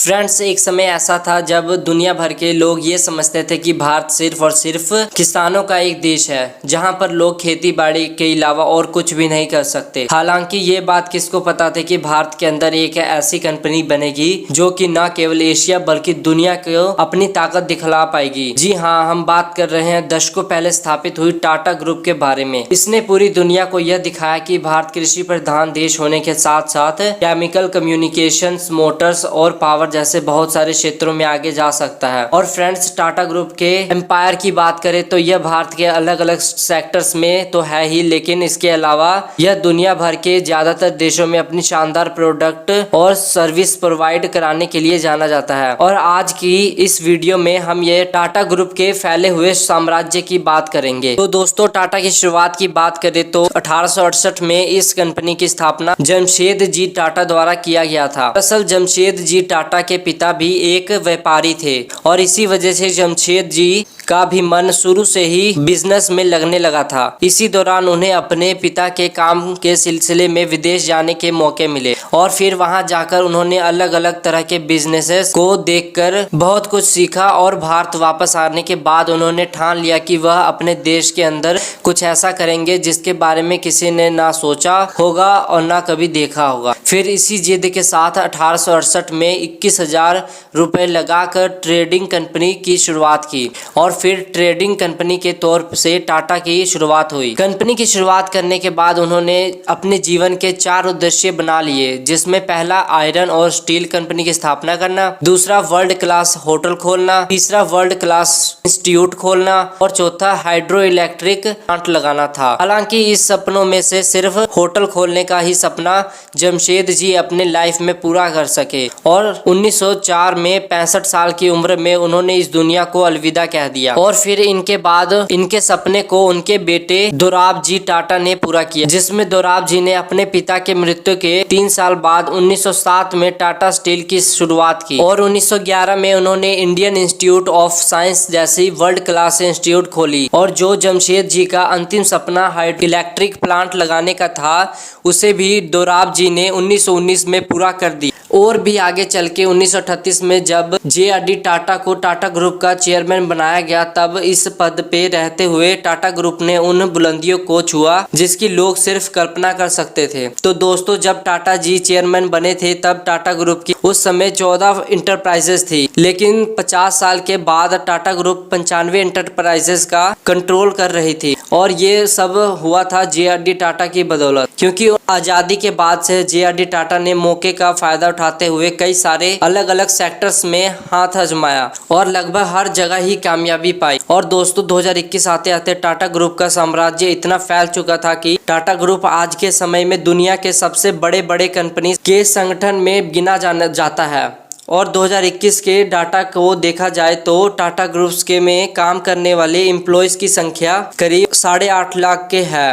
Friends, एक समय ऐसा था जब दुनिया भर के लोग ये समझते थे कि भारत सिर्फ और सिर्फ किसानों का एक देश है, जहां पर लोग खेती बाड़ी के अलावा और कुछ भी नहीं कर सकते। हालांकि ये बात किसको पता थी कि भारत के अंदर एक ऐसी कंपनी बनेगी जो कि न केवल एशिया बल्कि दुनिया को अपनी ताकत दिखला पाएगी। जी हाँ, हम बात कर रहे हैं दशकों पहले स्थापित हुई टाटा ग्रुप के बारे में। इसने पूरी दुनिया को यह दिखाया कि भारत कृषि प्रधान देश होने के साथ साथ केमिकल, कम्युनिकेशंस, मोटर्स और पावर जैसे बहुत सारे क्षेत्रों में आगे जा सकता है। और फ्रेंड्स, टाटा ग्रुप के एम्पायर की बात करें तो यह भारत के अलग अलग सेक्टर्स में तो है ही, लेकिन इसके अलावा यह दुनिया भर के ज्यादातर देशों में अपनी शानदार प्रोडक्ट और सर्विस प्रोवाइड कराने के लिए जाना जाता है। और आज की इस वीडियो में हम ये टाटा ग्रुप के फैले हुए साम्राज्य की बात करेंगे। तो दोस्तों, टाटा की शुरुआत की बात करें तो 1868 में इस कंपनी की स्थापना जमशेद जी टाटा द्वारा किया गया था। दरअसल जमशेद जी टाटा के पिता भी एक व्यापारी थे और इसी वजह से जमशेद जी का भी मन शुरू से ही बिजनेस में लगने लगा था। इसी दौरान उन्हें अपने पिता के काम के सिलसिले में विदेश जाने के मौके मिले और फिर वहां जाकर उन्होंने अलग अलग तरह के बिजनेसेस को देखकर बहुत कुछ सीखा। और भारत वापस आने के बाद उन्होंने ठान लिया कि वह अपने देश के अंदर कुछ ऐसा करेंगे जिसके बारे में किसी ने ना सोचा होगा और ना कभी देखा होगा। फिर इसी जिद के साथ 1868 में 21,000 रुपए लगाकर ट्रेडिंग कंपनी की शुरुआत की और फिर ट्रेडिंग कंपनी के तौर से टाटा की शुरुआत हुई। कंपनी की शुरुआत करने के बाद उन्होंने अपने जीवन के 4 उद्देश्य बना लिए, जिसमें पहला आयरन और स्टील कंपनी की स्थापना करना, दूसरा वर्ल्ड क्लास होटल खोलना, तीसरा वर्ल्ड क्लास इंस्टीट्यूट खोलना और चौथा हाइड्रो इलेक्ट्रिक प्लांट लगाना था। हालांकि इस सपनों में से सिर्फ होटल खोलने का ही सपना जमशेद जी अपने लाइफ में पूरा कर सके और 1904 में 65 साल की उम्र में उन्होंने इस दुनिया को अलविदा कह दिया। और फिर इनके बाद इनके सपने को उनके बेटे दोराब जी टाटा ने पूरा किया, जिसमें दोराब जी ने अपने पिता के मृत्यु के 3 साल बाद 1907 में टाटा स्टील की शुरुआत की और 1911 में उन्होंने इंडियन इंस्टीट्यूट ऑफ साइंस जैसी वर्ल्ड क्लास इंस्टीट्यूट खोली। और जो जमशेद जी का अंतिम सपना हाइड्रो इलेक्ट्रिक प्लांट लगाने का था, उसे भी दोराब जी ने 1919 में पूरा कर दिया। और भी आगे चल के 1938 में जब जे.आर.डी. टाटा को टाटा ग्रुप का चेयरमैन बनाया गया, तब इस पद पे रहते हुए टाटा ग्रुप ने उन बुलंदियों को छुआ जिसकी लोग सिर्फ कल्पना कर सकते थे। तो दोस्तों, जब टाटा जी चेयरमैन बने थे तब टाटा ग्रुप की उस समय 14 इंटरप्राइजेस थी, लेकिन 50 साल के बाद टाटा ग्रुप 95 इंटरप्राइजेस का कंट्रोल कर रही थी। और ये सब हुआ था जे.आर.डी. टाटा की बदौलत, क्योंकि आजादी के बाद से जे.आर.डी. टाटा ने मौके का फायदा उठाते हुए कई सारे अलग अलग सेक्टर्स में हाथ आजमाया और लगभग हर जगह ही कामयाबी पाई। और दोस्तों, 2021 आते आते टाटा ग्रुप का साम्राज्य इतना फैल चुका था कि टाटा ग्रुप आज के समय में दुनिया के सबसे बड़े बड़े कंपनी के संगठन में गिना जाता है। और 2021 के डाटा को देखा जाए तो टाटा ग्रुप्स के में काम करने वाले एम्प्लॉयज की संख्या करीब 8.5 लाख के है।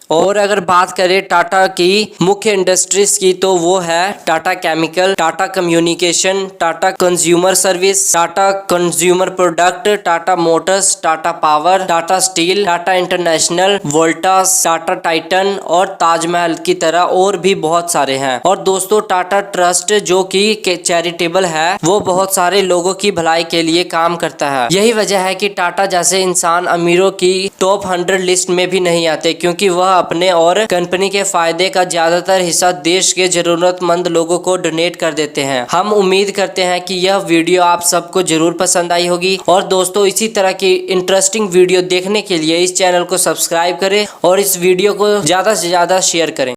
और अगर बात करें टाटा की मुख्य इंडस्ट्रीज की तो वो है Tata chemical, Tata communication, Tata consumer service, Tata consumer product, Tata Motors, Tata power, Tata steel, Tata international, Voltas, Tata Titan और ताजमहल की तरह और भी बहुत सारे हैं। और दोस्तों, टाटा ट्रस्ट जो कि चैरिटेबल है, वो बहुत सारे लोगों की भलाई के लिए काम करता है। यही वजह है कि टाटा जैसे इंसान अमीरों की टॉप 100 लिस्ट में भी नहीं आते, क्योंकि वह अपने और कंपनी के फायदे का ज्यादातर हिस्सा देश के जरूरतमंद लोगों को डोनेट कर देते हैं। हम उम्मीद करते हैं कि यह वीडियो आप सबको जरूर पसंद आई होगी। और दोस्तों, इसी तरह की इंटरेस्टिंग वीडियो देखने के लिए इस चैनल को सब्सक्राइब करें और इस वीडियो को ज्यादा से ज्यादा शेयर करें।